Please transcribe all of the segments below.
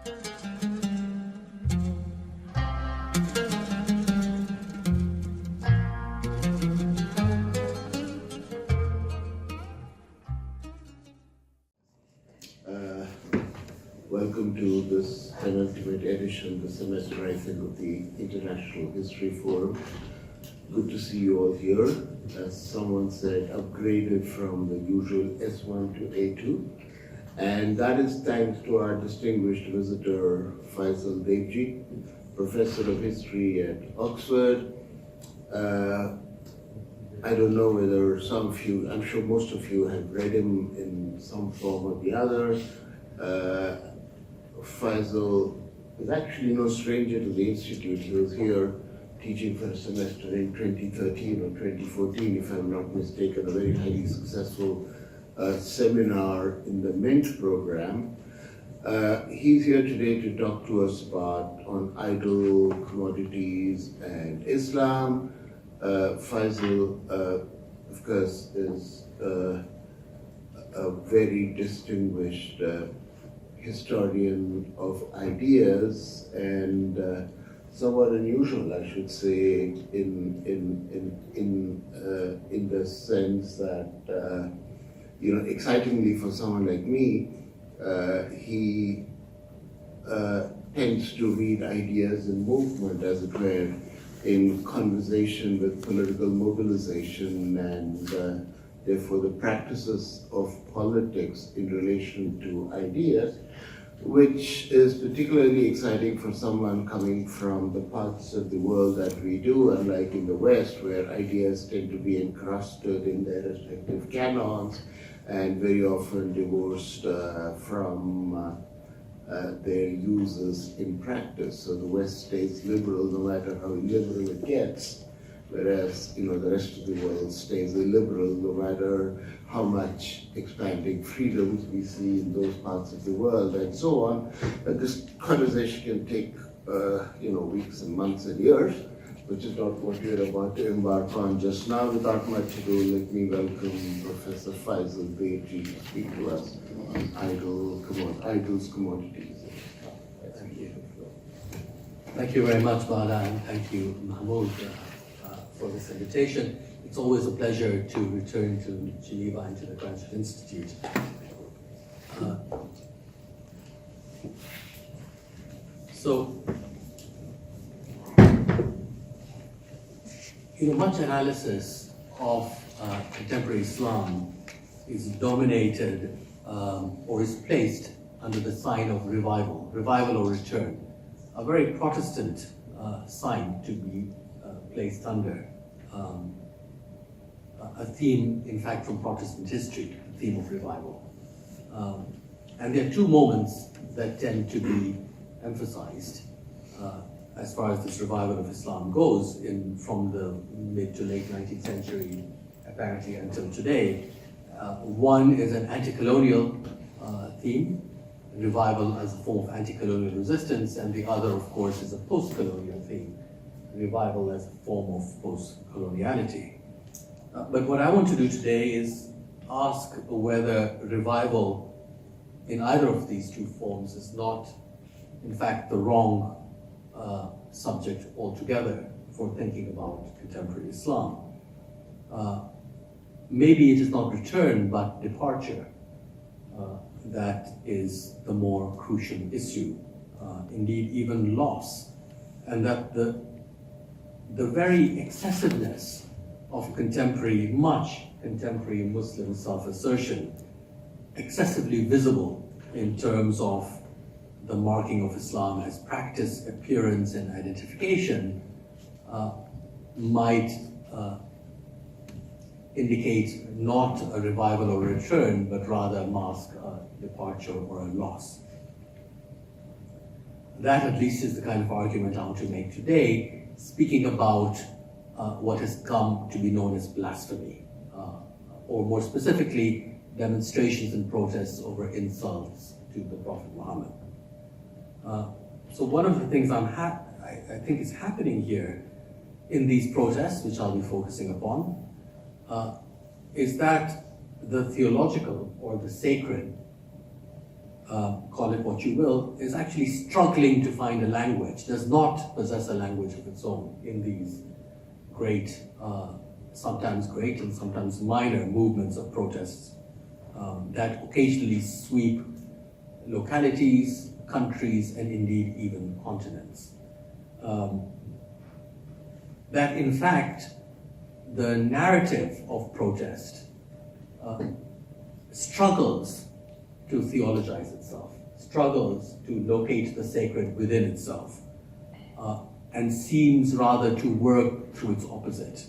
Welcome to this penultimate edition, the semester, I think, of the International History Forum. Good to see you all here. As someone said, upgraded from the usual S1 to A2. And that is thanks to our distinguished visitor, Faisal Devji, Professor of History at Oxford. I don't know whether some of you, I'm sure most of you have read him in some form or the other. Faisal is actually no stranger to the Institute. He was here teaching for a semester in 2013 or 2014, if I'm not mistaken, a very highly successful seminar in the Mint program. He's here today to talk to us on idle commodities and Islam. Faisal, of course, is a very distinguished historian of ideas, and somewhat unusual, I should say, in the sense that, excitingly for someone like me, he tends to read ideas in movement, as it were, in conversation with political mobilization and therefore the practices of politics in relation to ideas, which is particularly exciting for someone coming from the parts of the world that we do, unlike in the West, where ideas tend to be encrusted in their respective canons and very often divorced from their uses in practice. So the West stays liberal no matter how illiberal it gets, whereas the rest of the world stays illiberal no matter how much expanding freedoms we see in those parts of the world and so on. But this conversation can take weeks and months and years, which is not what we're about to embark on just now. Without much ado, let me welcome Professor Faisal Devji to speak to us on idols, commodities. Thank you. Thank you very much, Bala, and thank you, Mahmoud, for this invitation. It's always a pleasure to return to Geneva and to the Graduate Institute. Much analysis of contemporary Islam is dominated or is placed under the sign of revival or return, a very Protestant sign to be placed under. A theme, in fact, from Protestant history, the theme of revival. And there are two moments that tend to be emphasized as far as this revival of Islam goes from the mid to late 19th century, apparently until today. One is an anti-colonial theme, revival as a form of anti-colonial resistance, and the other, of course, is a post-colonial theme, revival as a form of post-coloniality. But what I want to do today is ask whether revival in either of these two forms is not, in fact, the wrong subject altogether for thinking about contemporary Islam. Maybe it is not return, but departure that is the more crucial issue, indeed even loss, and that the very excessiveness of much contemporary Muslim self-assertion, excessively visible in terms of the marking of Islam as practice, appearance, and identification, might indicate not a revival or return, but rather mask a departure or a loss. That at least is the kind of argument I want to make today, speaking about what has come to be known as blasphemy, or more specifically, demonstrations and protests over insults to the Prophet Muhammad. So one of the things I think is happening here in these protests, which I'll be focusing upon, is that the theological or the sacred call it what you will, is actually struggling to find a language, does not possess a language of its own in these great, sometimes great and sometimes minor movements of protests that occasionally sweep localities, countries, and indeed even continents. That in fact, the narrative of protest struggles to theologize itself, struggles to locate the sacred within itself, and seems rather to work through its opposite.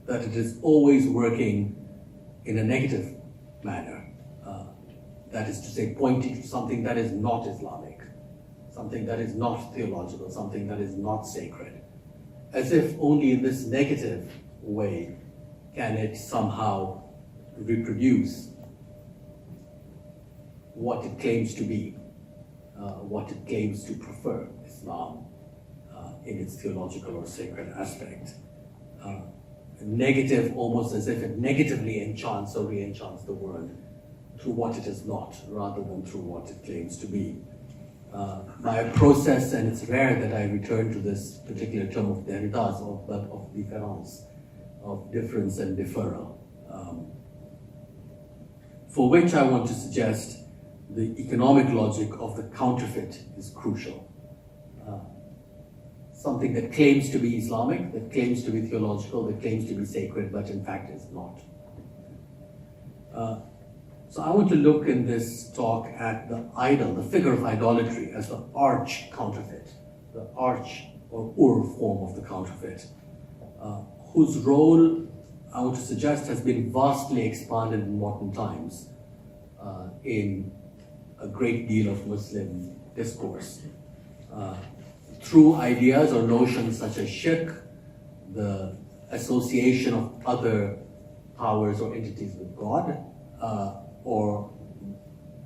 That it is always working in a negative manner. That is to say, pointing to something that is not Islamic, something that is not theological, something that is not sacred. As if only in this negative way can it somehow reproduce what it claims to be, what it claims to prefer, Islam, in its theological or sacred aspect. Negative, almost as if it negatively enchants or re-enchants the world through what it is not, rather than through what it claims to be. By a process, and it's rare that I return to this particular term of Derrida's, of différance, of difference and deferral, for which I want to suggest the economic logic of the counterfeit is crucial. Something that claims to be Islamic, that claims to be theological, that claims to be sacred, but in fact is not. So I want to look in this talk at the idol, the figure of idolatry, as the arch counterfeit, the arch or form of the counterfeit, whose role I want to suggest has been vastly expanded in modern times in a great deal of Muslim discourse. Through ideas or notions such as shirk, the association of other powers or entities with God, or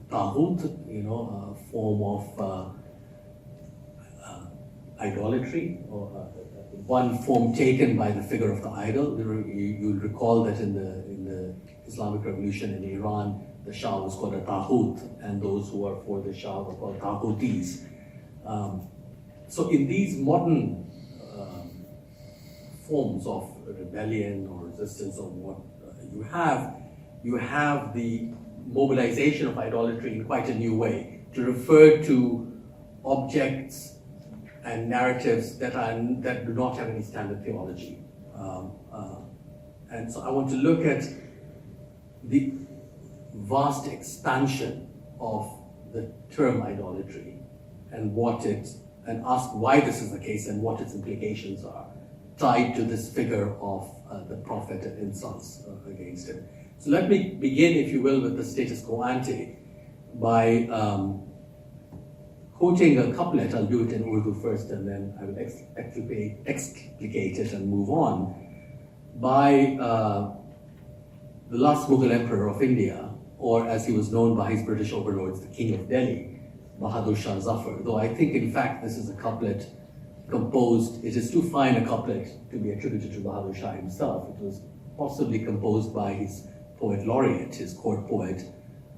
taghut, a form of idolatry, or one form taken by the figure of the idol. You'll recall that in the Islamic Revolution in Iran, the Shah was called a taghut, and those who are for the Shah were called taghutis. So in these modern forms of rebellion or resistance or what you have the mobilization of idolatry in quite a new way, to refer to objects and narratives that do not have any standard theology. And so I want to look at the vast expansion of the term idolatry and ask why this is the case and what its implications are, tied to this figure of the Prophet and insults against him. So let me begin, if you will, with the status quo ante by quoting a couplet. I'll do it in Urdu first, and then I will explicate it and move on, by the last Mughal emperor of India, or as he was known by his British overlords, the King of Delhi, Bahadur Shah Zafar. Though I think, in fact, this is a couplet composed, it is too fine a couplet to be attributed to Bahadur Shah himself. It was possibly composed by his poet laureate, his court poet,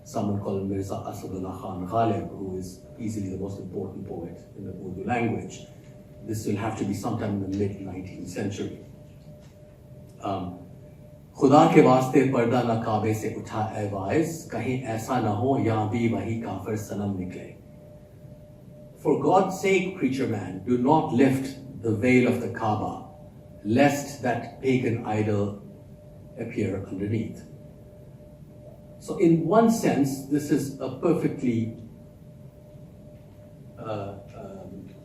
someone called Mirza Asadullah Khan Ghalib, who is easily the most important poet in the Urdu language. This will have to be sometime in the mid-19th century. खुदा के वास्ते पर्दा न काबे से उठा ऐ wise, कहीं ऐसा न हो यहाँ भी वही काफिर सनम निकले. For God's sake, creature man, do not lift the veil of the Kaaba, lest that pagan idol appear underneath. So in one sense, this is a perfectly,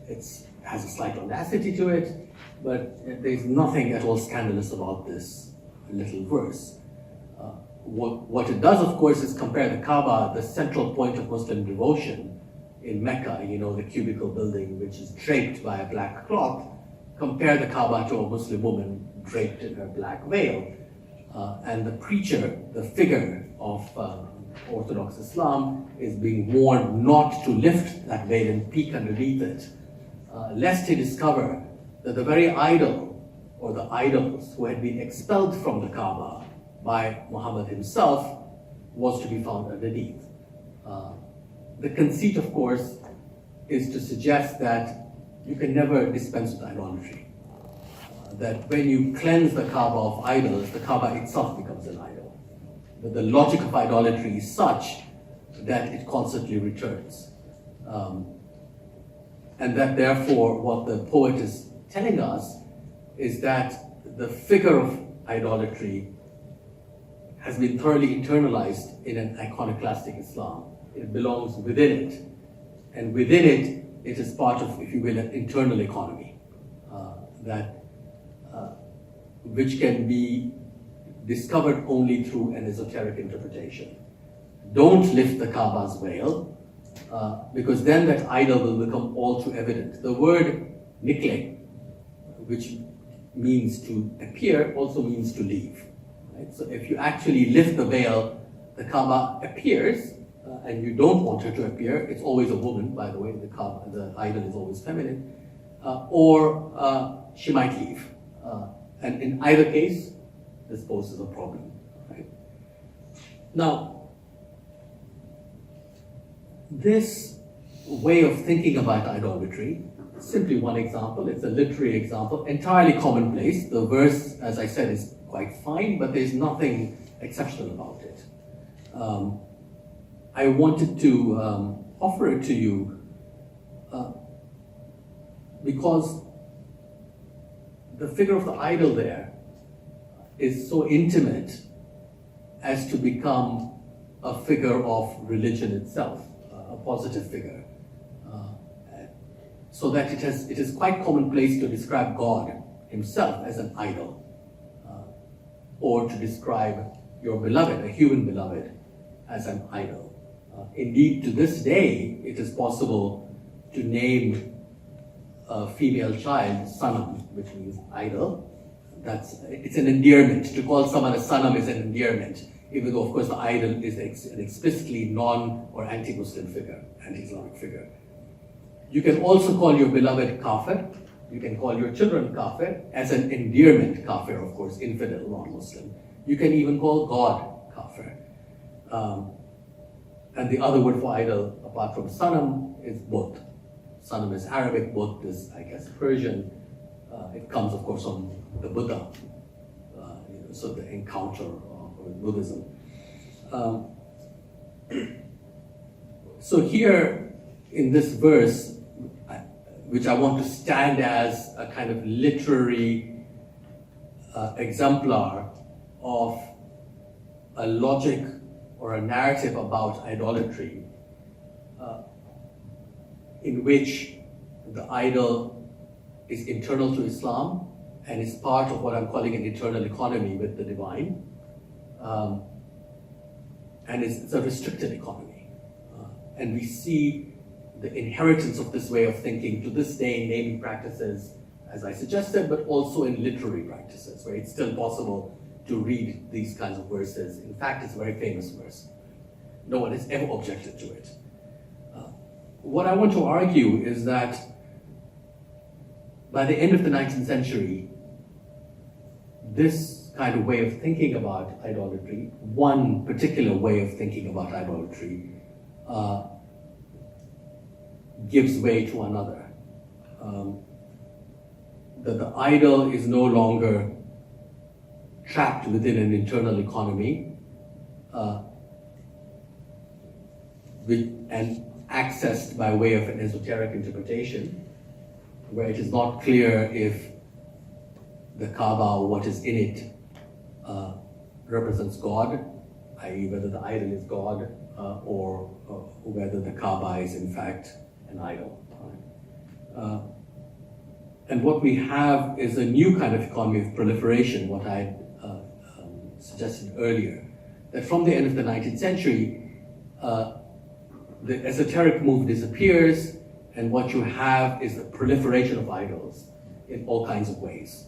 it has a slight audacity to it, but there's nothing at all scandalous about this little verse. What it does, of course, is compare the Kaaba, the central point of Muslim devotion in Mecca, the cubicle building which is draped by a black cloth, compare the Kaaba to a Muslim woman draped in her black veil. And the preacher, the figure of Orthodox Islam, is being warned not to lift that veil and peek underneath it, lest he discover that the very idol or the idols who had been expelled from the Kaaba by Muhammad himself was to be found underneath. the conceit, of course, is to suggest that you can never dispense with idolatry. That when you cleanse the Kaaba of idols, the Kaaba itself becomes an idol. That the logic of idolatry is such that it constantly returns. And that therefore what the poet is telling us is that the figure of idolatry has been thoroughly internalized in an iconoclastic Islam. It belongs within it. And within it, it is part of, if you will, an internal economy which can be discovered only through an esoteric interpretation. Don't lift the Kaaba's veil, because then that idol will become all too evident. The word nikle, which means to appear, also means to leave. Right? So if you actually lift the veil, the Kaaba appears, and you don't want her to appear. It's always a woman, by the way. The idol is always feminine, or she might leave. And in either case, this poses a problem. Right? Now, this way of thinking about idolatry, simply one example, it's a literary example, entirely commonplace. The verse, as I said, is quite fine, but there's nothing exceptional about it. I wanted to offer it to you because the figure of the idol there is so intimate as to become a figure of religion itself, a positive figure. So that it is quite commonplace to describe God himself as an idol, or to describe your beloved, a human beloved, as an idol. Indeed, to this day, it is possible to name a female child Sanam, which means idol. It's an endearment. To call someone a Sanam is an endearment, even though, of course, the idol is an explicitly non- or anti-Muslim figure, anti-Islamic figure. You can also call your beloved kafir. You can call your children kafir as an endearment, kafir, of course, infidel, non-Muslim. You can even call God kafir. And the other word for idol, apart from Sanam, is Buddh. Sanam is Arabic, Buddh is, I guess, Persian. It comes, of course, from the Buddha, so the encounter with Buddhism. So here, in this verse, which I want to stand as a kind of literary exemplar of a logic or a narrative about idolatry, in which the idol is internal to Islam and is part of what I'm calling an internal economy with the divine, and it's a restricted economy. And we see the inheritance of this way of thinking to this day in naming practices, as I suggested, but also in literary practices, where it's still possible to read these kinds of verses. In fact, it's a very famous verse. No one has ever objected to it. What I want to argue is that by the end of the 19th century, this kind of way of thinking about idolatry, one particular way of thinking about idolatry, gives way to another. That the idol is no longer trapped within an internal economy and accessed by way of an esoteric interpretation, where it is not clear if the Kaaba or what is in it represents God, i.e. whether the idol is God or whether the Kaaba is in fact an idol. And what we have is a new kind of economy of proliferation, what I suggested earlier, that from the end of the 19th century, the esoteric move disappears, and what you have is the proliferation of idols in all kinds of ways,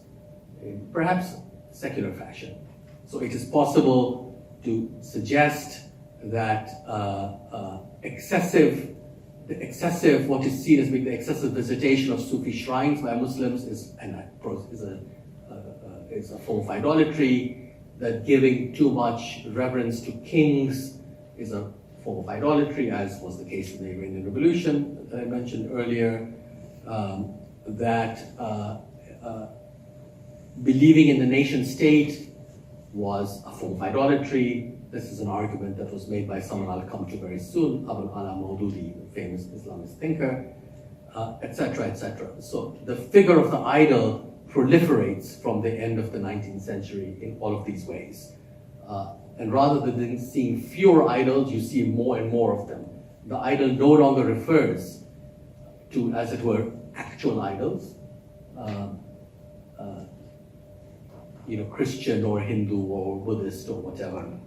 in perhaps secular fashion. So it is possible to suggest that what is seen as being the excessive visitation of Sufi shrines by Muslims is a form of idolatry, that giving too much reverence to kings is a form of idolatry, as was the case in the Iranian Revolution that I mentioned earlier, that believing in the nation state was a form of idolatry. This is an argument that was made by someone I'll come to very soon, Abul Ala Maududi, the famous Islamist thinker, etc., etc. So the figure of the idol proliferates from the end of the 19th century in all of these ways. And rather than seeing fewer idols, you see more and more of them. The idol no longer refers to, as it were, actual idols, Christian or Hindu or Buddhist or whatever,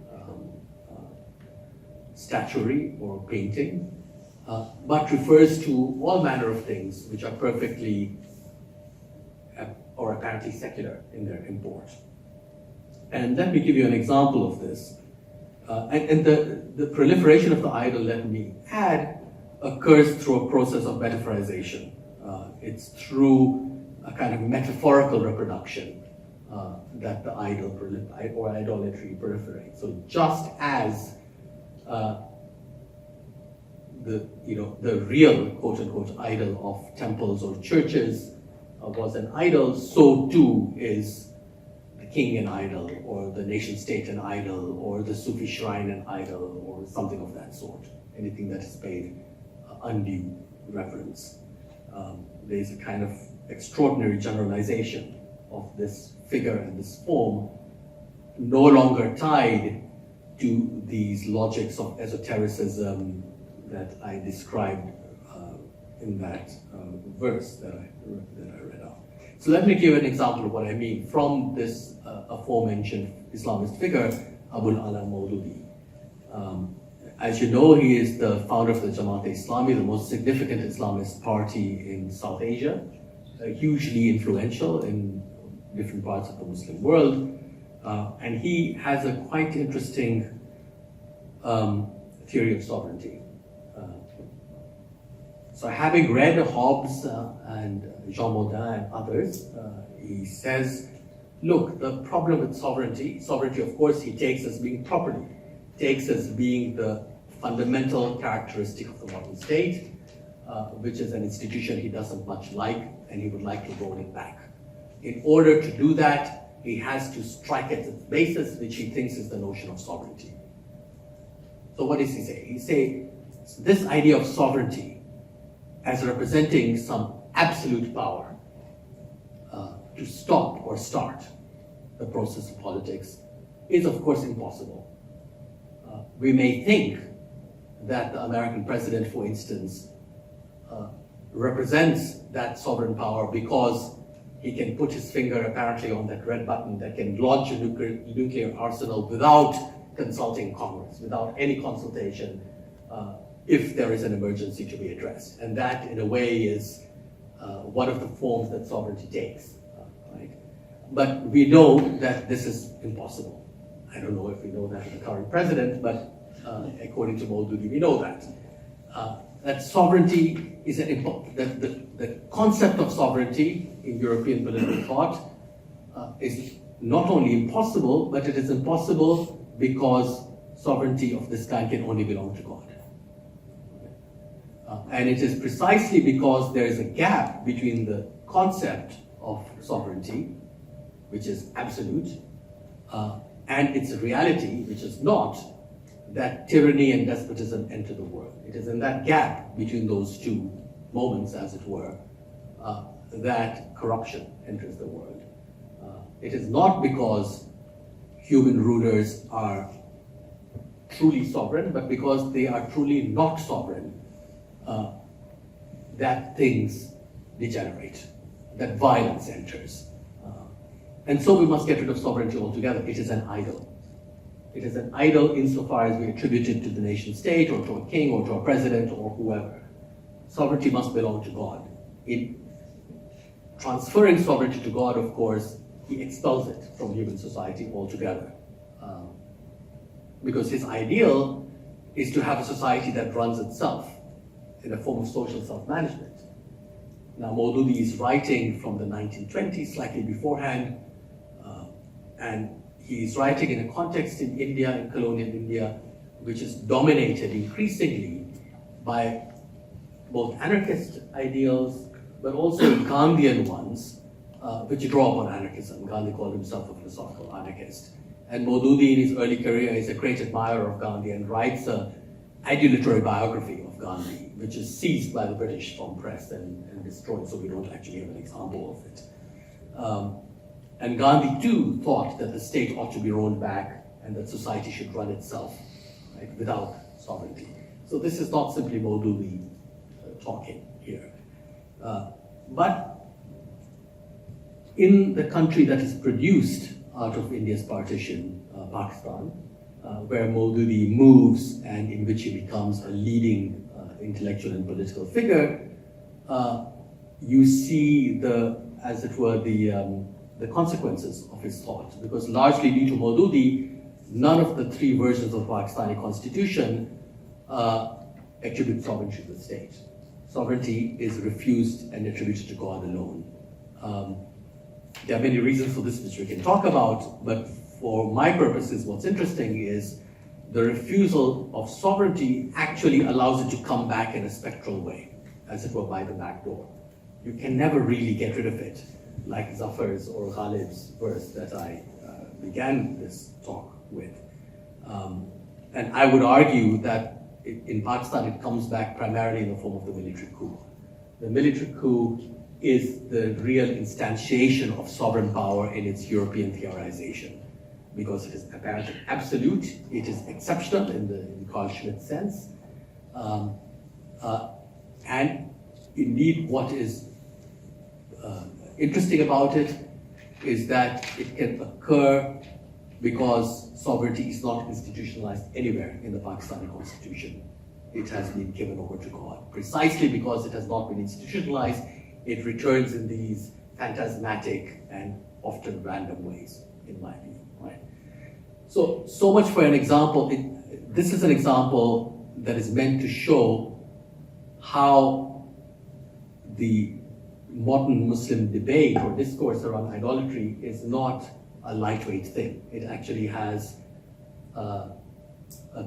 statuary or painting, but refers to all manner of things which are perfectly or apparently secular in their import. And let me give you an example of this. And the proliferation of the idol, let me add, occurs through a process of metaphorization. It's through a kind of metaphorical reproduction that the idol or idolatry proliferates. So just as the real quote-unquote idol of temples or churches was an idol, so too is the king an idol, or the nation-state an idol, or the Sufi shrine an idol, or something of that sort. Anything that is paid undue reverence. There is a kind of extraordinary generalization of this figure and this form, no longer tied to these logics of esotericism that I described in that verse that I read out. So let me give an example of what I mean from this aforementioned Islamist figure, Abul Ala Maududi. As you know, he is the founder of the Jamaat-e-Islami, the most significant Islamist party in South Asia, hugely influential in different parts of the Muslim world. And he has a quite interesting theory of sovereignty. So having read Hobbes and Jean Bodin and others, he says, look, the problem with sovereignty of course he takes as being property, takes as being the fundamental characteristic of the modern state, which is an institution he doesn't much like and he would like to roll it back. In order to do that, he has to strike at its basis, which he thinks is the notion of sovereignty. So what does he say? He says this idea of sovereignty as representing some absolute power to stop or start the process of politics is of course impossible. We may think that the American president, for instance, represents that sovereign power because he can put his finger apparently on that red button that can launch a nuclear arsenal without consulting Congress, without any consultation, if there is an emergency to be addressed. And that, in a way, is one of the forms that sovereignty takes, right? But we know that this is impossible. I don't know if we know that in the current president, but according to Maududi, we know that. That sovereignty is the concept of sovereignty in European political thought is not only impossible, but it is impossible because sovereignty of this kind can only belong to God. And it is precisely because there is a gap between the concept of sovereignty, which is absolute, and its reality, which is not, that tyranny and despotism enter the world. It is in that gap between those two moments, as it were, that corruption enters the world. It is not because human rulers are truly sovereign, but because they are truly not sovereign, that things degenerate, that violence enters. And so we must get rid of sovereignty altogether. It is an idol. It is an idol insofar as we attribute it to the nation state or to a king or to a president or whoever. Sovereignty must belong to God. In transferring sovereignty to God, of course, he expels it from human society altogether. Because his ideal is to have a society that runs itself in a form of social self-management. Now, Maududi is writing from the 1920s, slightly beforehand, and he's writing in a context in India, in colonial India, which is dominated increasingly by both anarchist ideals, but also Gandhian ones, which draw upon anarchism. Gandhi called himself a philosophical anarchist. And Maududi, in his early career, is a great admirer of Gandhi and writes an adulatory biography of Gandhi, which is seized by the British from press and destroyed, so we don't actually have an example of it. And Gandhi, too, thought that the state ought to be rolled back and that society should run itself, right, without sovereignty. So this is not simply Maududi talking here. But in the country that is produced out of India's partition, Pakistan, where Maududi moves and in which he becomes a leading intellectual and political figure, you see as it were, the consequences of his thought. Because largely due to Maududi, none of the three versions of the Pakistani constitution attribute sovereignty to the state. Sovereignty is refused and attributed to God alone. There are many reasons for this which we can talk about, but for my purposes, what's interesting is the refusal of sovereignty actually allows it to come back in a spectral way, as it were by the back door. You can never really get rid of it, like Zafar's or Ghalib's verse that I began this talk with. And I would argue that in Pakistan it comes back primarily in the form of the military coup. The military coup is the real instantiation of sovereign power in its European theorization, because it is apparently absolute, it is exceptional in Carl Schmitt's sense, and indeed what is interesting about it is that it can occur because sovereignty is not institutionalized anywhere in the Pakistani constitution. It has been given over to God. Precisely because it has not been institutionalized, it returns in these phantasmatic and often random ways, in my view, right? So much for an example. This is an example that is meant to show how the modern Muslim debate or discourse around idolatry is not a lightweight thing. It actually has a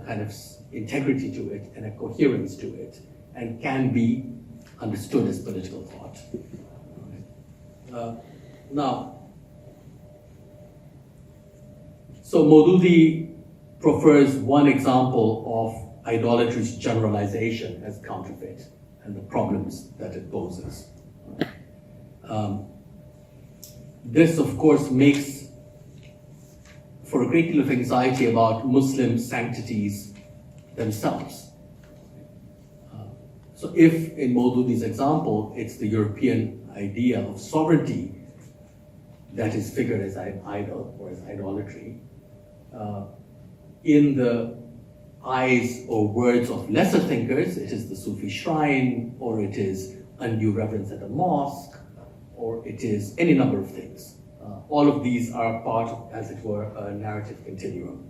kind of integrity to it and a coherence to it, and can be understood as political thought. So Maududi prefers one example of idolatry's generalization as counterfeit and the problems that it poses. This, of course, makes for a great deal of anxiety about Muslim sanctities themselves. So if in Maududi's example, it's the European idea of sovereignty that is figured as an idol or as idolatry, in the eyes or words of lesser thinkers, it is the Sufi shrine, or it is undue reverence at a mosque, or it is any number of things. All of these are part of, as it were, a narrative continuum.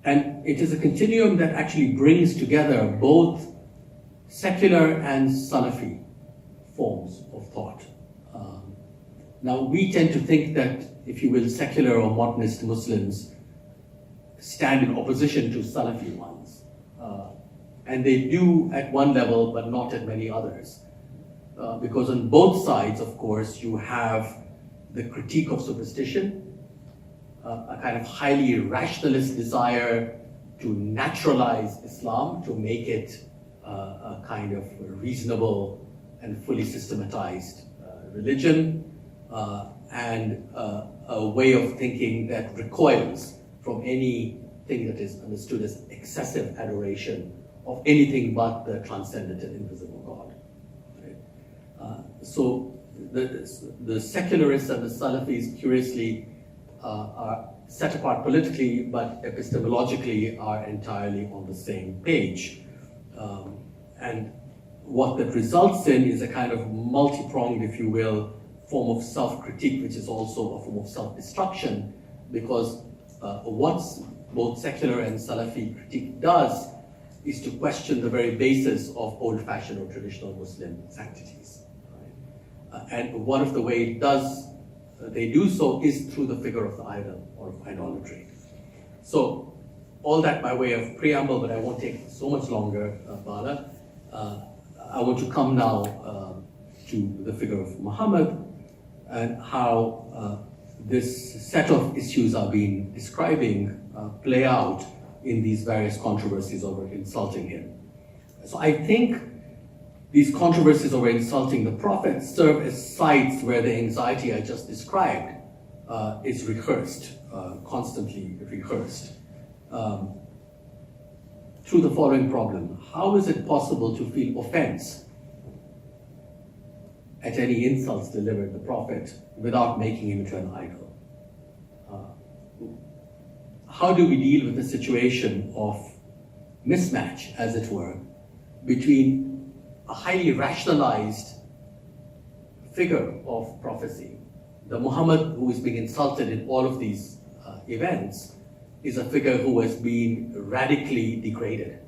And it is a continuum that actually brings together both secular and Salafi forms of thought. Now, we tend to think that, if you will, secular or modernist Muslims stand in opposition to Salafi ones. And they do at one level, but not at many others. Because on both sides, of course, you have the critique of superstition, a kind of highly rationalist desire to naturalize Islam, to make it a kind of reasonable and fully systematized religion, and a way of thinking that recoils from anything that is understood as excessive adoration of anything but the transcendent and invisible God. Right? So the secularists and the Salafis, curiously, are set apart politically, but epistemologically are entirely on the same page. And what that results in is a kind of multi-pronged, if you will, form of self-critique, which is also a form of self-destruction, because what both secular and Salafi critique does is to question the very basis of old-fashioned or traditional Muslim sanctities. Right? And one of the ways they do so is through the figure of the idol or of idolatry. So all that by way of preamble, but I won't take so much longer, Bala. I want to come now to the figure of Muhammad and how this set of issues are being describing play out in these various controversies over insulting him. So I think these controversies over insulting the Prophet serve as sites where the anxiety I just described is rehearsed, constantly rehearsed. Through the following problem: how is it possible to feel offense at any insults delivered the Prophet without making him into an idol? How do we deal with the situation of mismatch, as it were, between a highly rationalized figure of prophecy? The Muhammad who is being insulted in all of these events is a figure who has been radically degraded.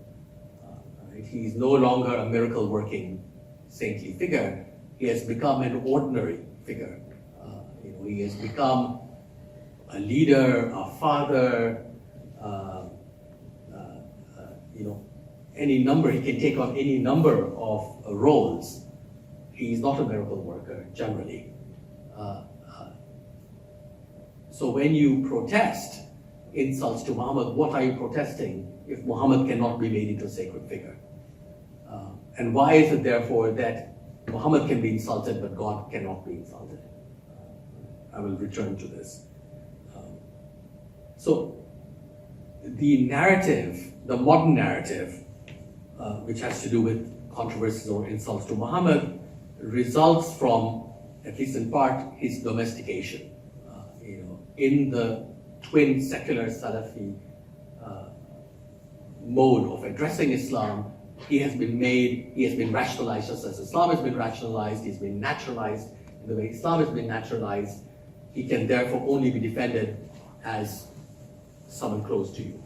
Right? He is no longer a miracle-working saintly figure. He has become an ordinary figure. He has become a leader, a father, any number. He can take on any number of roles. He is not a miracle worker generally. So when you protest insults to Muhammad, what are you protesting if Muhammad cannot be made into a sacred figure? And why is it therefore that Muhammad can be insulted but God cannot be insulted? I will return to this. So the narrative, the modern narrative, which has to do with controversies or insults to Muhammad, results from, at least in part, his domestication. In the twin secular Salafi mode of addressing Islam, he has been rationalized just as Islam has been rationalized, he's been naturalized in the way Islam has been naturalized. He can therefore only be defended as someone close to you,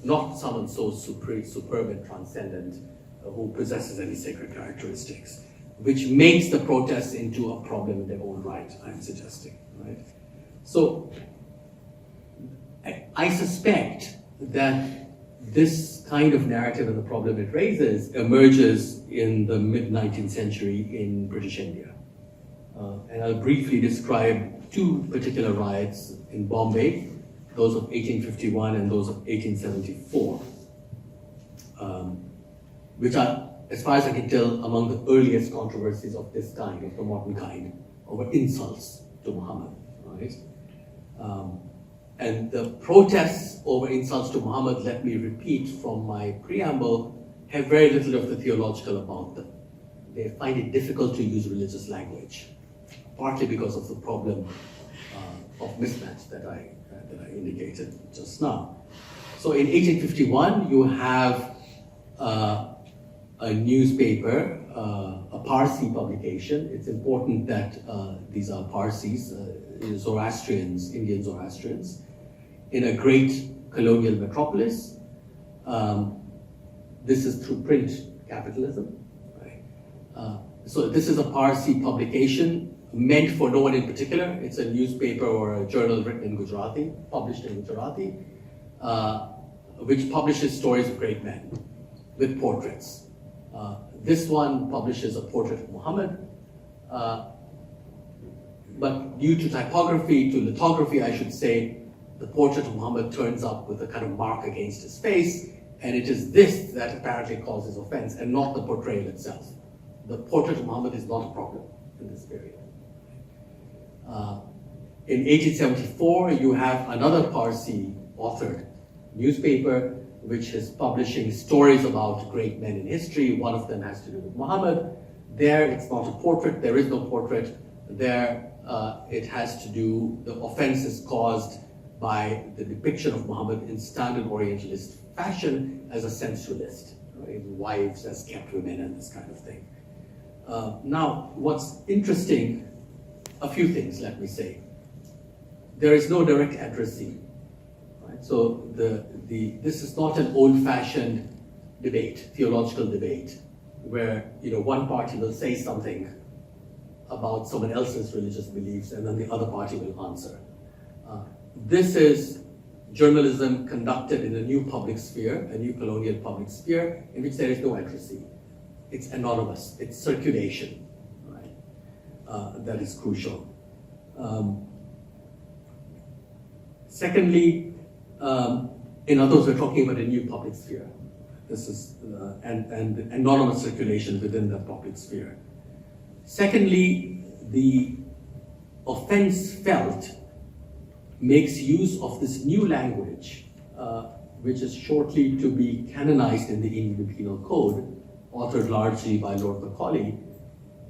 not someone so superb and transcendent who possesses any sacred characteristics, which makes the protests into a problem in their own right, I'm suggesting, right? So I suspect that this kind of narrative and the problem it raises emerges in the mid-19th century in British India. And I'll briefly describe two particular riots in Bombay, those of 1851 and those of 1874, which are, as far as I can tell, among the earliest controversies of this kind, of the modern kind, over insults to Muhammad, right? And the protests over insults to Muhammad, let me repeat from my preamble, have very little of the theological about them. They find it difficult to use religious language, partly because of the problem of mismatch that I indicated just now. So in 1851, you have a newspaper, a Parsi publication. It's important that these are Parsis, Zoroastrians, Indian Zoroastrians, in a great colonial metropolis. This is through print capitalism, right? So this is a Parsi publication meant for no one in particular. It's a newspaper or a journal written in Gujarati, published in Gujarati, which publishes stories of great men with portraits. This one publishes a portrait of Muhammad, but due to typography, to lithography, I should say, the portrait of Muhammad turns up with a kind of mark against his face, and it is this that apparently causes offense, and not the portrayal itself. The portrait of Muhammad is not a problem in this period. In 1874, you have another Parsi authored newspaper which is publishing stories about great men in history. One of them has to do with Muhammad. There, it's not a portrait. There is no portrait. There, it has to do, the offense is caused by the depiction of Muhammad in standard Orientalist fashion as a sensualist, right? Wives as kept women and this kind of thing. Now, what's interesting, a few things, let me say. There is no direct addressee. Right? So this is not an old-fashioned debate, theological debate, where one party will say something about someone else's religious beliefs and then the other party will answer. This is journalism conducted in a new public sphere, a new colonial public sphere, in which there is no addressee. It's anonymous, it's circulation, right? That is crucial. Secondly, in other words, we're talking about a new public sphere. This is, and anonymous circulation within the public sphere. Secondly, the offense felt makes use of this new language, which is shortly to be canonized in the Indian Penal Code, authored largely by Lord Macaulay,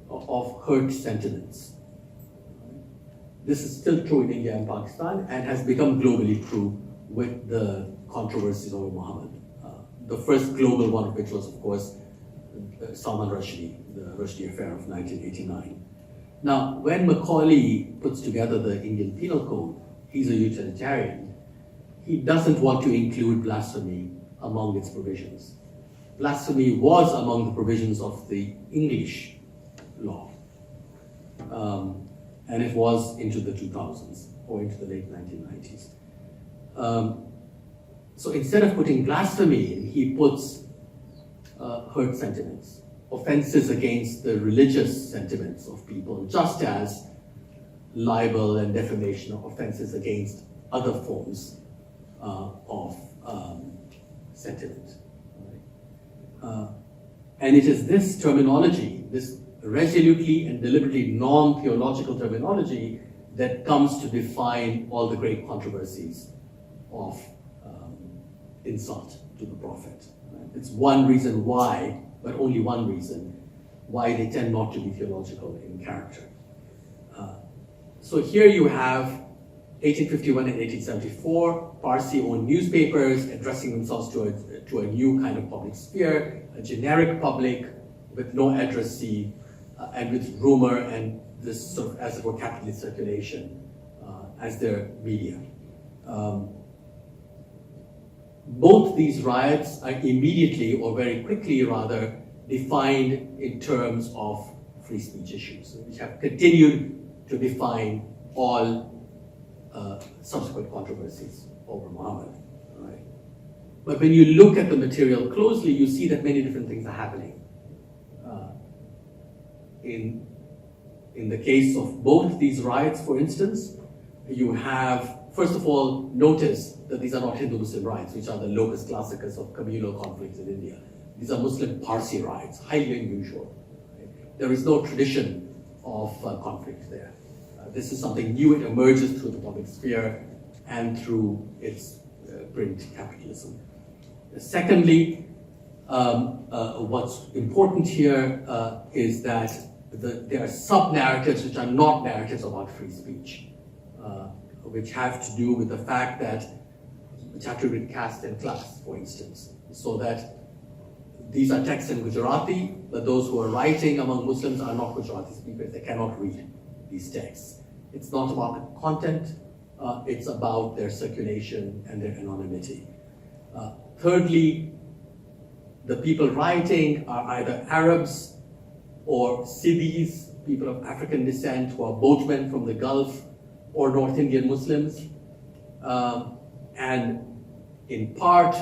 of hurt sentiments. This is still true in India and Pakistan and has become globally true with the controversies over Muhammad. The first global one of which was, of course, Salman Rushdie, the Rushdie affair of 1989. Now, when Macaulay puts together the Indian Penal Code, he's a utilitarian. He doesn't want to include blasphemy among its provisions. Blasphemy was among the provisions of the English law. And it was into the 2000s or into the late 1990s. So instead of putting blasphemy in, he puts hurt sentiments, offenses against the religious sentiments of people, just as libel and defamation are offenses against other forms of sentiment. Right? And it is this terminology, this resolutely and deliberately non-theological terminology, that comes to define all the great controversies of insult to the Prophet. Right? It's one reason why, but only one reason, why they tend not to be theological in character. So here you have 1851 and 1874, Parsi-owned newspapers addressing themselves to a new kind of public sphere, a generic public with no addressee, and with rumor and this sort of, as it were, capitalist circulation as their media. Both these riots are immediately, or very quickly rather, defined in terms of free speech issues, which have continued to define all subsequent controversies over Muhammad. Right? But when you look at the material closely, you see that many different things are happening. In the case of both these riots, for instance, you have, first of all, notice that these are not Hindu-Muslim riots, which are the locus classicus of communal conflicts in India. These are Muslim Parsi riots, highly unusual. Right? There is no tradition of conflict there. This is something new. It emerges through the public sphere and through its print capitalism. Secondly, what's important here is that there are sub-narratives which are not narratives about free speech, which have to do with the fact that, which have to do with caste and class, for instance, so that these are texts in Gujarati, but those who are writing among Muslims are not Gujarati speakers. They cannot read these texts. It's not about the content, it's about their circulation and their anonymity. Thirdly, the people writing are either Arabs or Siddhis, people of African descent who are boatmen from the Gulf, or North Indian Muslims. And in part,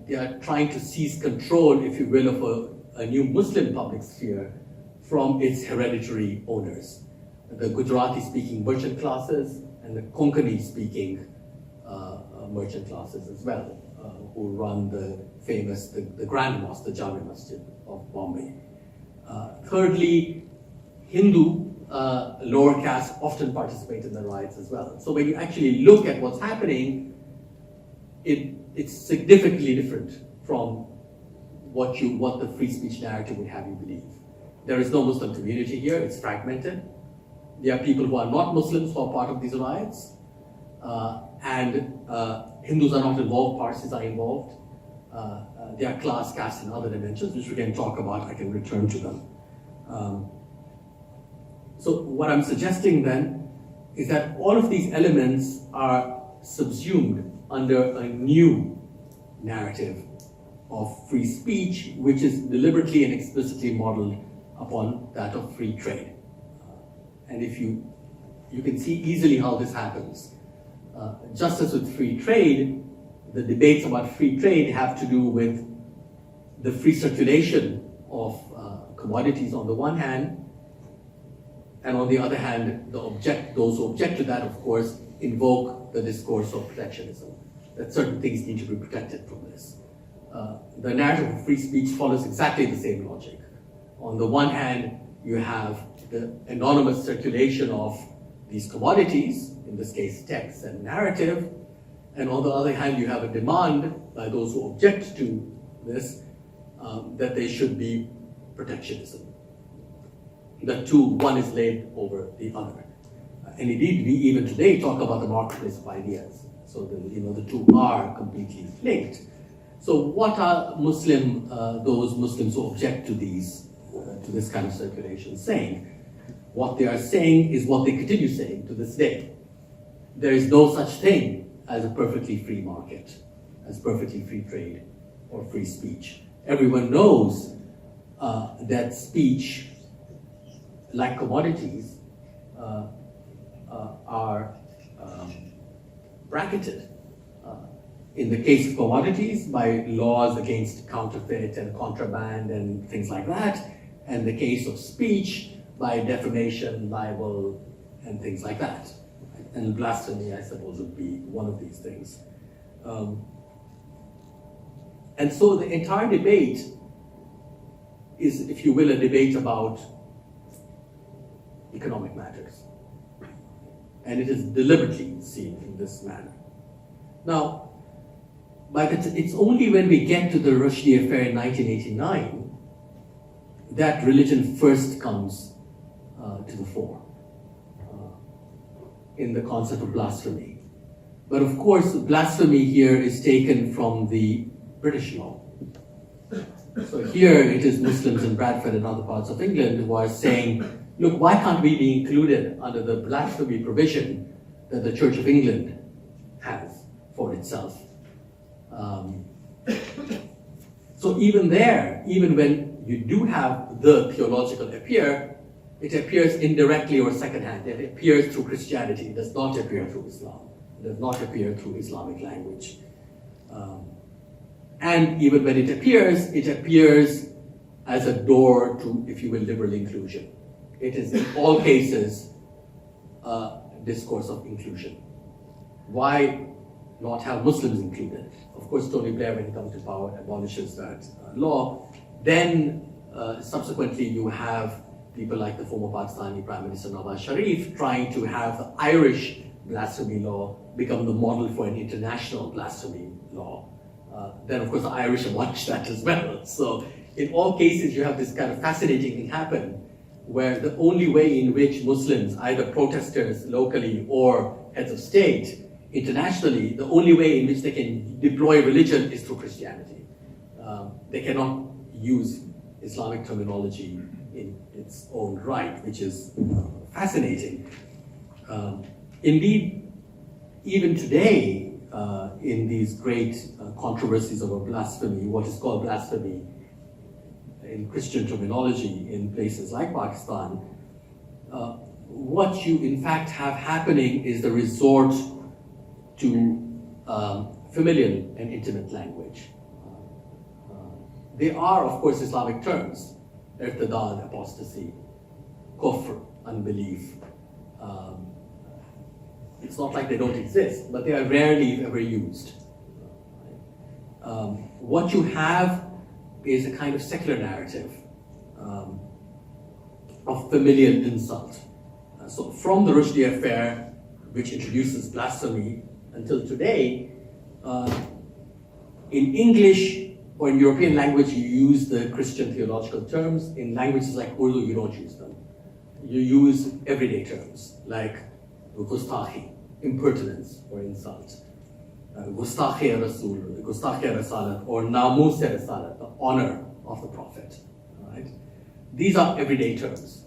they are trying to seize control, if you will, of a new Muslim public sphere from its hereditary owners, the Gujarati-speaking merchant classes and the Konkani-speaking merchant classes as well, who run the famous, the Grand Mosque, the Jami Masjid of Bombay. Thirdly, Hindu lower caste often participate in the riots as well. So when you actually look at what's happening, it's significantly different from what the free speech narrative would have you believe. There is no Muslim community here, it's fragmented. There are people who are not Muslims who are part of these riots, and Hindus are not involved, Parsis are involved. There are class, caste, and other dimensions, which we can talk about. I can return to them. So what I'm suggesting then is that all of these elements are subsumed under a new narrative of free speech, which is deliberately and explicitly modeled upon that of free trade. And if you can see easily how this happens. Just as with free trade, the debates about free trade have to do with the free circulation of commodities on the one hand, and on the other hand, those who object to that, of course, invoke the discourse of protectionism, that certain things need to be protected from this. The narrative of free speech follows exactly the same logic. On the one hand, you have the anonymous circulation of these commodities, in this case text and narrative, and on the other hand, you have a demand by those who object to this that there should be protectionism. The two, one is laid over the other. And indeed, we even today talk about the marketplace of ideas. So the two are completely linked. So what are those Muslims who object to this kind of circulation saying? What they are saying is what they continue saying to this day. There is no such thing as a perfectly free market, as perfectly free trade or free speech. Everyone knows that speech, like commodities, are bracketed. In the case of commodities, by laws against counterfeit and contraband and things like that, and the case of speech, by defamation, libel, and things like that. And blasphemy, I suppose, would be one of these things. And so the entire debate is, if you will, a debate about economic matters. And it is deliberately seen in this manner. Now, it's only when we get to the Rushdie affair in 1989 that religion first comes to the fore in the concept of blasphemy. But of course, blasphemy here is taken from the British law. So here it is Muslims in Bradford and other parts of England who are saying, look, why can't we be included under the blasphemy provision that the Church of England has for itself? So even there, even when you do have the theological appear, it appears indirectly or secondhand. It appears through Christianity. It does not appear through Islam. It does not appear through Islamic language. And even when it appears as a door to, if you will, liberal inclusion. It is in all cases a discourse of inclusion. Why not have Muslims included? Of course, Tony Blair, when he comes to power, abolishes that law. Then subsequently you have people like the former Pakistani Prime Minister Nawaz Sharif trying to have the Irish blasphemy law become the model for an international blasphemy law. Then of course the Irish abolished that as well. So in all cases you have this kind of fascinating thing happen where the only way in which Muslims, either protesters locally or heads of state internationally, the only way in which they can deploy religion is through Christianity. They cannot use Islamic terminology in its own right, which is fascinating. Indeed, even today, in these great controversies over blasphemy, what is called blasphemy in Christian terminology in places like Pakistan, what you in fact have happening is the resort to familial and intimate language. They are, of course, Islamic terms: irtidad, apostasy, kufr, unbelief. It's not like they don't exist, but they are rarely, if ever, used. What you have is a kind of secular narrative of familial insult. So from the Rushdie affair, which introduces blasphemy, until today, in English or in European language, you use the Christian theological terms. In languages like Urdu, you don't use them. You use everyday terms like gustakhi, impertinence or insult, gustakhi Rasul, gustakhi Risalat, or namus Risalat, the honor of the Prophet. Right? These are everyday terms.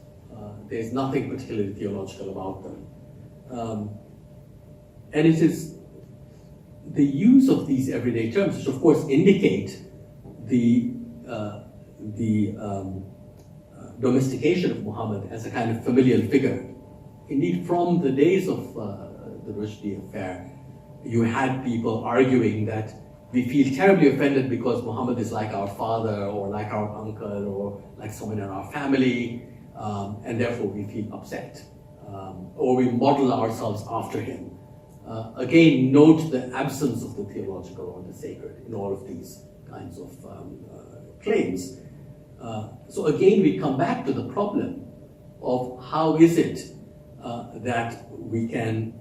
There's nothing particularly theological about them. And it is the use of these everyday terms, which of course indicate the domestication of Muhammad as a kind of familial figure. Indeed, from the days of the Rushdie affair, you had people arguing that we feel terribly offended because Muhammad is like our father or like our uncle or like someone in our family, and therefore we feel upset. Or we model ourselves after him. Again, note the absence of the theological or the sacred in all of these kinds of claims. So again, we come back to the problem of how is it that we can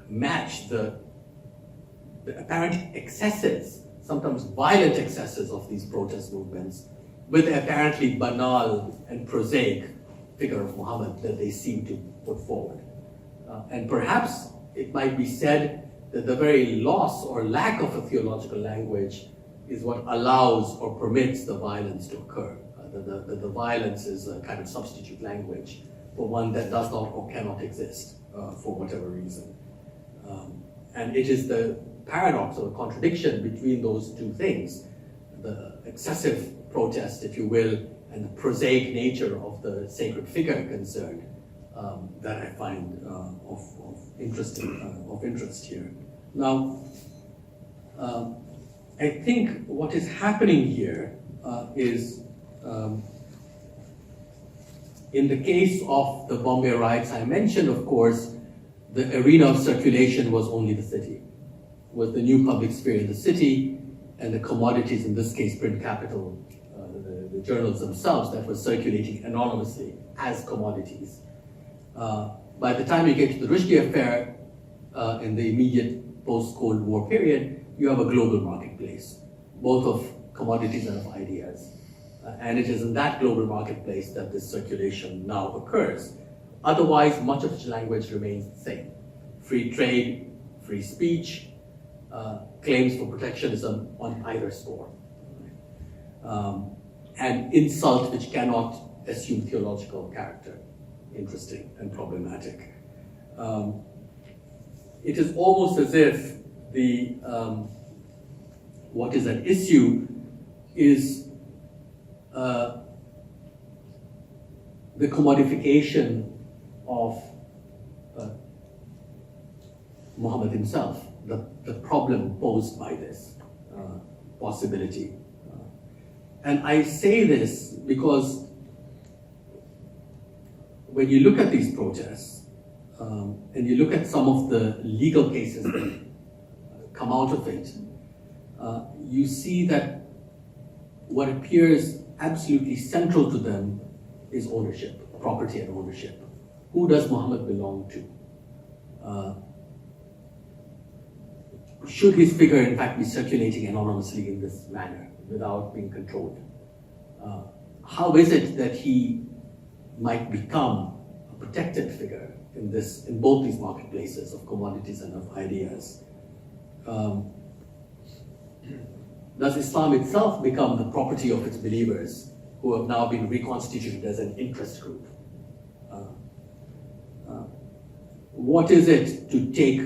match the apparent excesses, sometimes violent excesses of these protest movements with the apparently banal and prosaic figure of Muhammad that they seem to put forward. And perhaps it might be said that the very loss or lack of a theological language is what allows or permits the violence to occur. The violence is a kind of substitute language for one that does not or cannot exist for whatever reason. And it is the paradox or the contradiction between those two things, the excessive protest, if you will, and the prosaic nature of the sacred figure concerned, that I find of interest here. Now, I think what is happening here is, in the case of the Bombay riots I mentioned, of course, the arena of circulation was only the city, was the new public sphere in the city, and the commodities, in this case print capital, the journals themselves that were circulating anonymously as commodities. By the time you get to the Rushdie affair, in the immediate post-Cold War period, you have a global marketplace, both of commodities and of ideas. And it is in that global marketplace that this circulation now occurs. Otherwise, much of its language remains the same. Free trade, free speech, claims for protectionism on either score. And insult which cannot assume theological character. Interesting and problematic. It is almost as if the what is at issue is the commodification of Muhammad himself, the problem posed by this possibility. And I say this because when you look at these protests, and you look at some of the legal cases that come out of it, you see that what appears absolutely central to them is ownership, property and ownership. Who does Muhammad belong to? Should his figure in fact be circulating anonymously in this manner without being controlled? How is it that he might become a protected figure in both these marketplaces of commodities and of ideas? Does Islam itself become the property of its believers who have now been reconstituted as an interest group? What is it to take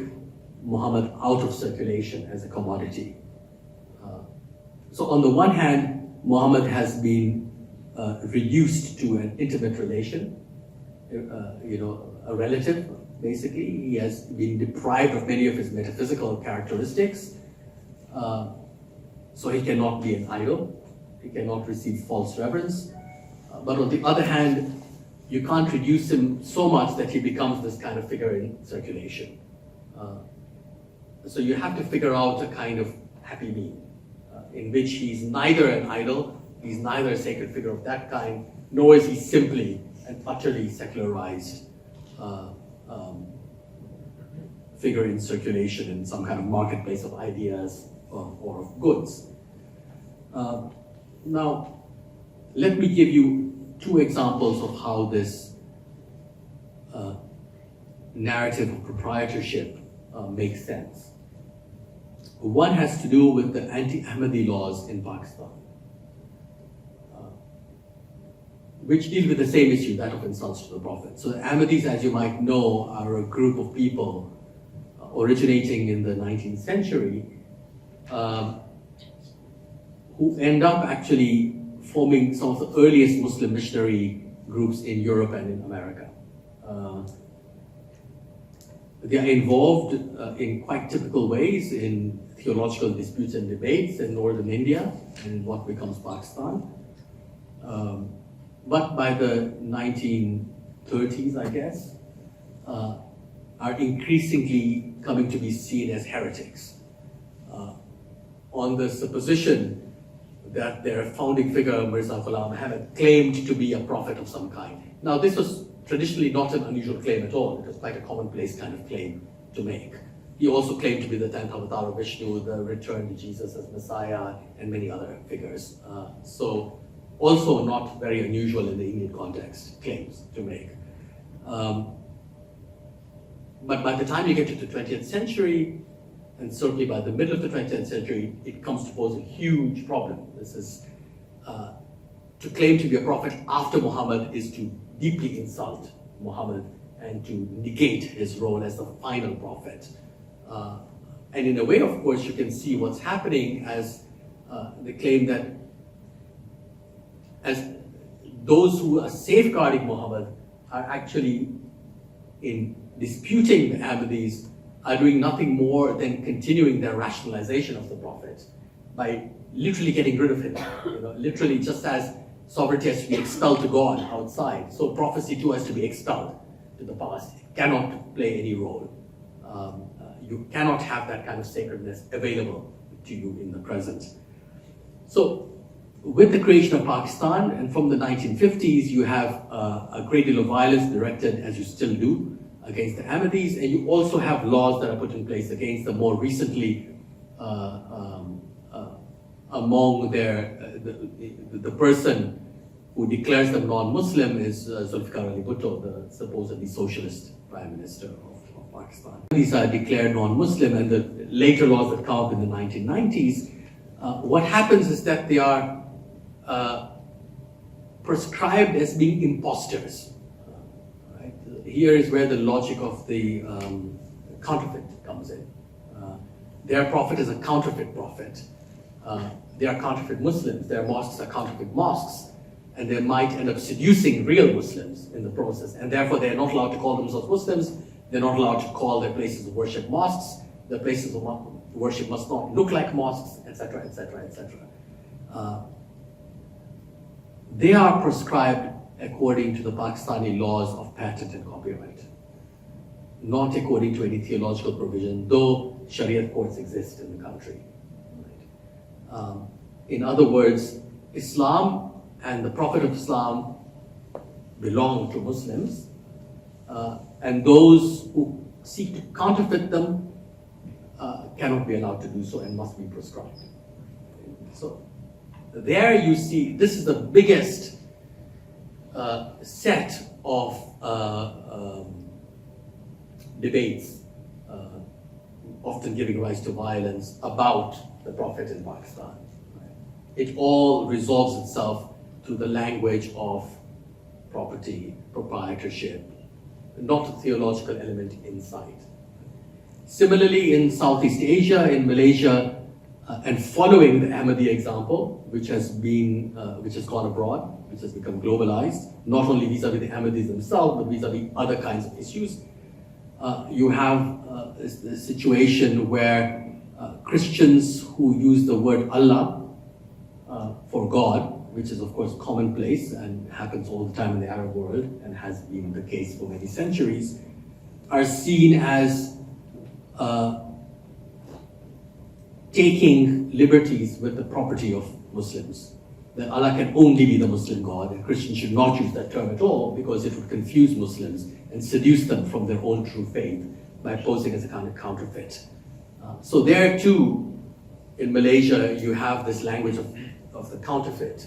Muhammad out of circulation as a commodity? So on the one hand, Muhammad has been reduced to an intimate relation, a relative, basically. He has been deprived of many of his metaphysical characteristics, so he cannot be an idol, he cannot receive false reverence. But on the other hand, you can't reduce him so much that he becomes this kind of figure in circulation. So you have to figure out a kind of happy mean, in which he's neither an idol, he's neither a sacred figure of that kind, nor is he simply an utterly secularized figure in circulation in some kind of marketplace of ideas or of goods. Now, let me give you two examples of how this narrative of proprietorship makes sense. One has to do with the anti-Ahmadi laws in Pakistan, which deal with the same issue, that of insults to the Prophet. So the Ahmadis, as you might know, are a group of people originating in the 19th century who end up actually forming some of the earliest Muslim missionary groups in Europe and in America. They are involved in quite typical ways in theological disputes and debates in northern India and what becomes Pakistan. But by the 1930s, I guess, are increasingly coming to be seen as heretics on the supposition that their founding figure, Mirza Ghulam Ahmad, claimed to be a prophet of some kind. Now, this was traditionally not an unusual claim at all. It was quite a commonplace kind of claim to make. He also claimed to be the 10th avatar of Vishnu, the return to Jesus as Messiah, and many other figures. So, also not very unusual in the Indian context, claims to make. But by the time you get to the 20th century, and certainly by the middle of the 20th century, it comes to pose a huge problem. This is, to claim to be a prophet after Muhammad is to deeply insult Muhammad and to negate his role as the final prophet. And in a way, of course, you can see what's happening as the claim that as those who are safeguarding Muhammad are actually, in disputing the Ahmadis, are doing nothing more than continuing their rationalization of the prophet by literally getting rid of him. Literally, just as sovereignty has to be expelled to God outside, so prophecy too has to be expelled to the past. It cannot play any role. You cannot have that kind of sacredness available to you in the present. So, with the creation of Pakistan, and from the 1950s, you have a great deal of violence directed, as you still do, against the Ahmadis, and you also have laws that are put in place against them. More recently, among the person who declares them non-Muslim is Zulfikar Ali Bhutto, the supposedly socialist prime minister of Pakistan. These are declared non-Muslim, and the later laws that come up in the 1990s, what happens is that they are prescribed as being imposters. Right? Here is where the logic of the counterfeit comes in. Their prophet is a counterfeit prophet. They are counterfeit Muslims. Their mosques are counterfeit mosques, and they might end up seducing real Muslims in the process, and therefore they are not allowed to call themselves Muslims. They're not allowed to call their places of worship mosques. Their places of worship must not look like mosques, etc., etc., etc. They are prescribed according to the Pakistani laws of patent and copyright, not according to any theological provision, though Shariat courts exist in the country. Right? In other words, Islam and the Prophet of Islam belong to Muslims, and those who seek to counterfeit them cannot be allowed to do so and must be prescribed. So there you see, this is the biggest set of debates, often giving rise to violence, about the Prophet in Pakistan. It all resolves itself to the language of property, proprietorship, not a theological element inside. Similarly, in Southeast Asia, in Malaysia, and following the Ahmadi example, which has gone abroad, which has become globalized, not only vis-a-vis the Ahmadis themselves, but vis-a-vis other kinds of issues, you have a situation where Christians who use the word Allah for God, which is of course commonplace and happens all the time in the Arab world and has been the case for many centuries, are seen as taking liberties with the property of Muslims. That Allah can only be the Muslim God, and Christians should not use that term at all because it would confuse Muslims and seduce them from their own true faith by posing as a kind of counterfeit. So there too, in Malaysia, you have this language of the counterfeit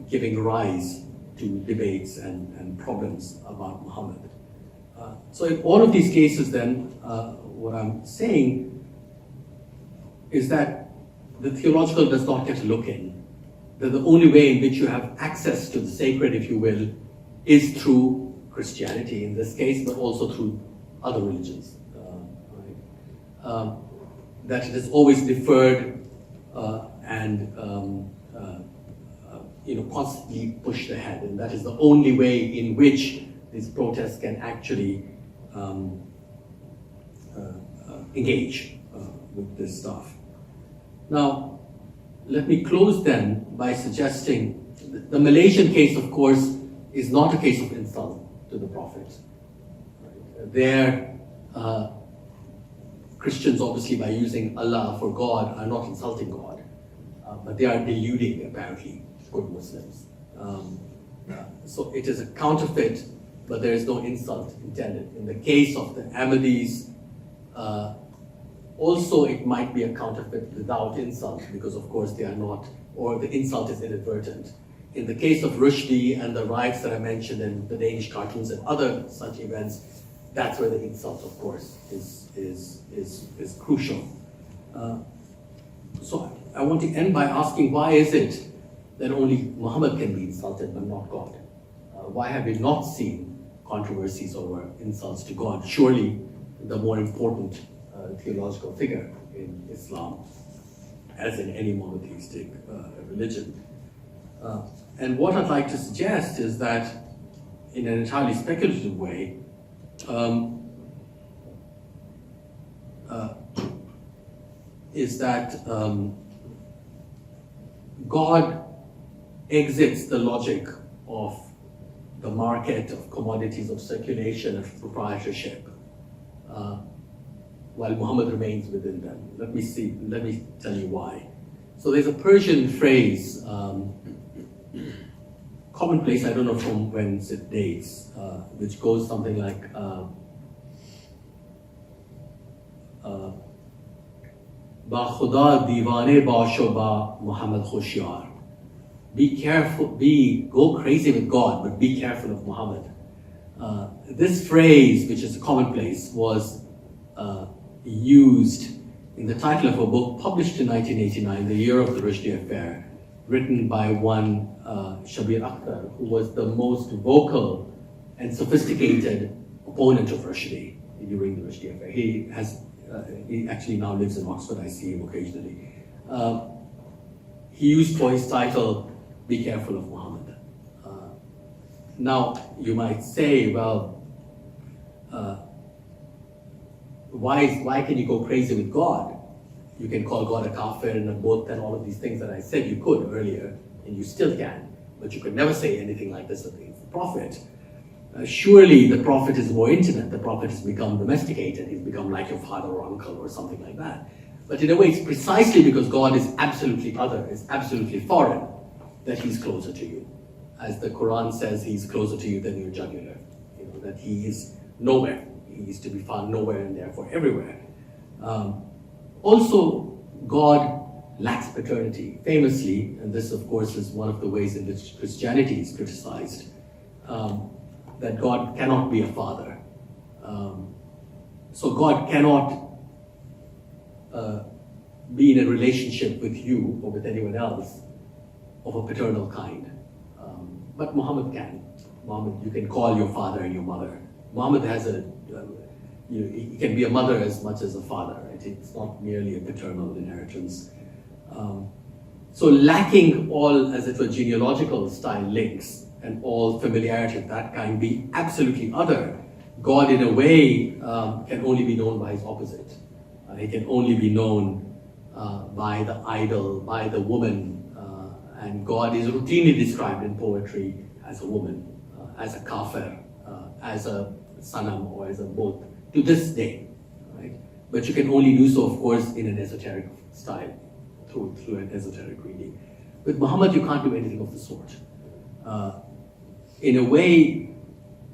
giving rise to debates and problems about Muhammad. So in all of these cases then, what I'm saying is that the theological does not get a look in. That the only way in which you have access to the sacred, if you will, is through Christianity in this case, but also through other religions. That it is always deferred and constantly pushed ahead, and that is the only way in which these protests can actually engage with this stuff. Now, let me close then by suggesting the Malaysian case, of course, is not a case of insult to the Prophet. There, Christians, obviously, by using Allah for God, are not insulting God, but they are deluding, apparently, good Muslims. So it is a counterfeit, but there is no insult intended. In the case of the Ahmadis, also it might be a counterfeit without insult, because of course they are not, or the insult is inadvertent. In the case of Rushdie and the riots that I mentioned in the Danish cartoons and other such events, that's where the insult, of course, is crucial. So I want to end by asking, why is it that only Muhammad can be insulted but not God? Why have we not seen controversies over insults to God? Surely the more important theological figure in Islam, as in any monotheistic religion. And what I'd like to suggest is that, in an entirely speculative way, is that God exits the logic of the market, of commodities, of circulation, of proprietorship, while Muhammad remains within them. Let me tell you why. So there's a Persian phrase, commonplace, I don't know from when it dates, which goes something like, Ba Khuda Diwane Basho Ba Muhammad Khoshyar. Be careful, go crazy with God, but be careful of Muhammad. This phrase, which is a commonplace, was used in the title of a book published in 1989, the year of the Rushdie affair, written by one Shabir Akhtar, who was the most vocal and sophisticated opponent of Rushdie during the Rushdie affair. He actually now lives in Oxford. I see him occasionally. He used for his title, "Be Careful of Muhammad." Now, you might say, well, why can you go crazy with God? You can call God a kafir and a both and all of these things that I said you could earlier, and you still can, but you could never say anything like this against the Prophet. Surely the Prophet is more intimate. The Prophet has become domesticated. He's become like your father or uncle or something like that. But in a way, it's precisely because God is absolutely other, is absolutely foreign, that he's closer to you. As the Quran says, he's closer to you than your jugular. That he is nowhere. He is to be found nowhere and therefore everywhere. Also, God lacks paternity. Famously, and this of course is one of the ways in which Christianity is criticized, that God cannot be a father. So God cannot be in a relationship with you or with anyone else of a paternal kind. But Muhammad can. Muhammad, you can call your father and your mother. Muhammad has he can be a mother as much as a father. Right? It's not merely a paternal inheritance. So lacking all, as it were, genealogical style links and all familiarity of that kind, being absolutely other, God in a way can only be known by his opposite. He can only be known by the idol, by the woman, and God is routinely described in poetry as a woman, as a kafir, as a sanam, or as a both, to this day, right? But you can only do so, of course, in an esoteric style, through an esoteric reading. With Muhammad, you can't do anything of the sort. In a way,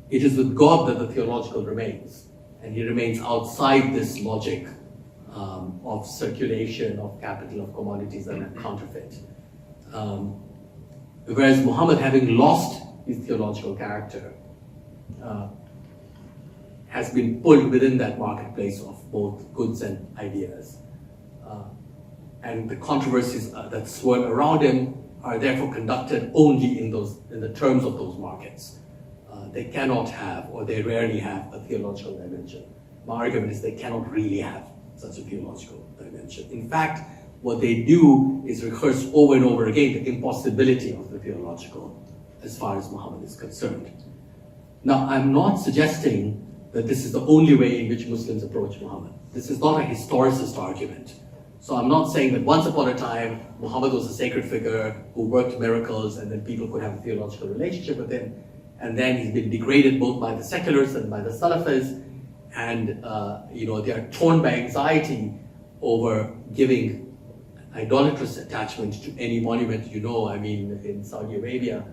it is with God that the theological remains, and he remains outside this logic of circulation, of capital, of commodities, and a counterfeit. Whereas Muhammad, having lost his theological character, has been pulled within that marketplace of both goods and ideas. And the controversies that swirl around him are therefore conducted only in the terms of those markets. They cannot have, or they rarely have, a theological dimension. My argument is they cannot really have such a theological dimension. In fact, what they do is rehearse over and over again the impossibility of the theological as far as Muhammad is concerned. Now, I'm not suggesting that this is the only way in which Muslims approach Muhammad. This is not a historicist argument. So I'm not saying that once upon a time, Muhammad was a sacred figure who worked miracles and then people could have a theological relationship with him. And then he's been degraded both by the secularists and by the Salafis. And they are torn by anxiety over giving idolatrous attachment to any monument. I mean, in Saudi Arabia,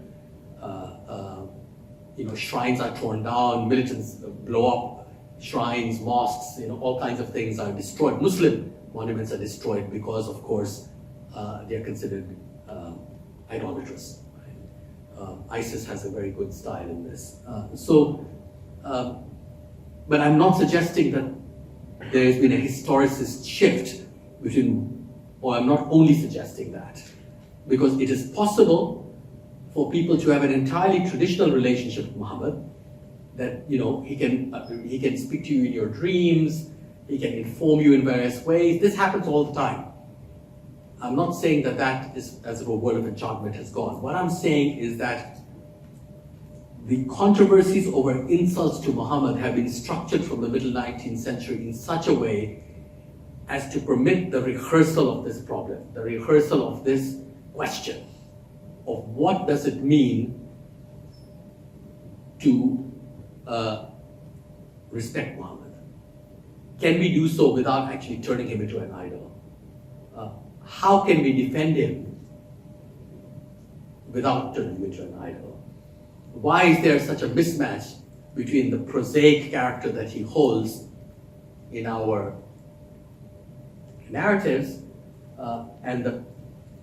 shrines are torn down, militants blow up shrines, mosques, all kinds of things are destroyed. Muslim monuments are destroyed because, of course, they are considered idolatrous. Right? ISIS has a very good style in this. But I'm not suggesting that there has been a historicist shift or I'm not only suggesting that, because it is possible for people to have an entirely traditional relationship with Muhammad, that he can speak to you in your dreams, he can inform you in various ways. This happens all the time. I'm not saying that is as if a world of enchantment has gone. What I'm saying is that the controversies over insults to Muhammad have been structured from the middle 19th century in such a way as to permit the rehearsal of this problem, the rehearsal of this question of what does it mean to respect Muhammad. Can we do so without actually turning him into an idol? How can we defend him without turning him into an idol? Why is there such a mismatch between the prosaic character that he holds in our narratives and the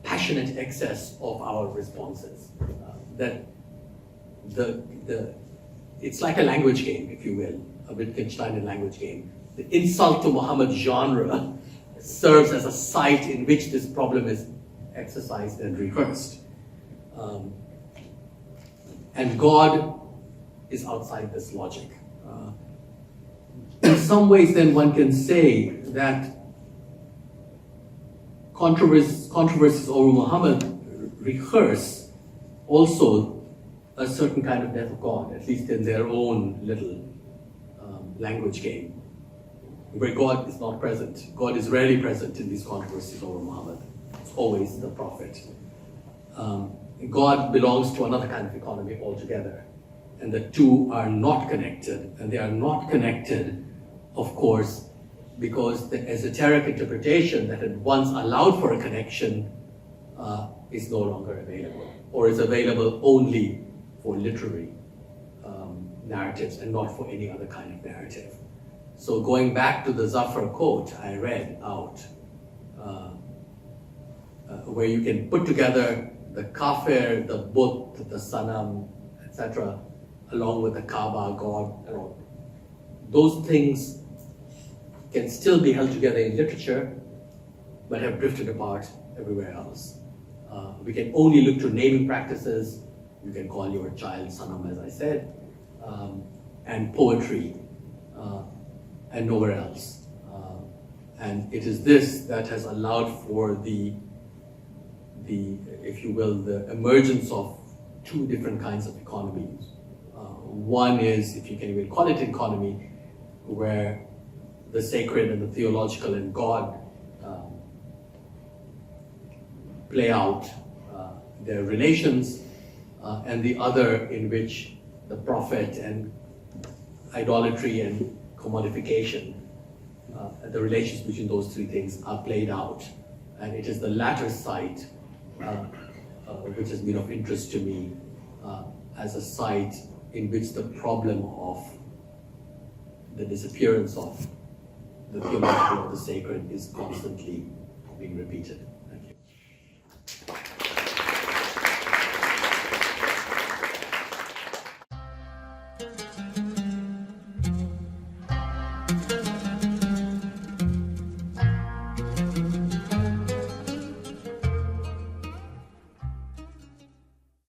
passionate excess of our responses? It's like a language game, if you will, a Wittgensteinian language game. The insult to Muhammad genre serves as a site in which this problem is exercised and rehearsed. And God is outside this logic. In some ways, then, one can say that controversies over Muhammad rehearse also a certain kind of death of God, at least in their own little language game, where God is not present. God is rarely present in these controversies over Muhammad. It's always the prophet. God belongs to another kind of economy altogether, and the two are not connected. And they are not connected, of course, because the esoteric interpretation that had once allowed for a connection is no longer available, or is available only for literary narratives and not for any other kind of narrative. So going back to the Zafar quote I read out, where you can put together the kafir, the Buddha, the Sanam, etc., along with the Kaaba, God, those things can still be held together in literature, but have drifted apart everywhere else. We can only look to naming practices. You can call your child Sanam, as I said, and poetry, and nowhere else. And it is this that has allowed for the, if you will, the emergence of two different kinds of economies. One is, if you can even call it economy, where the sacred and the theological and God play out their relations, and the other in which the prophet and idolatry and commodification, the relations between those three things are played out. And it is the latter site which has been of interest to me as a site in which the problem of the disappearance of the theological or the sacred is constantly being repeated.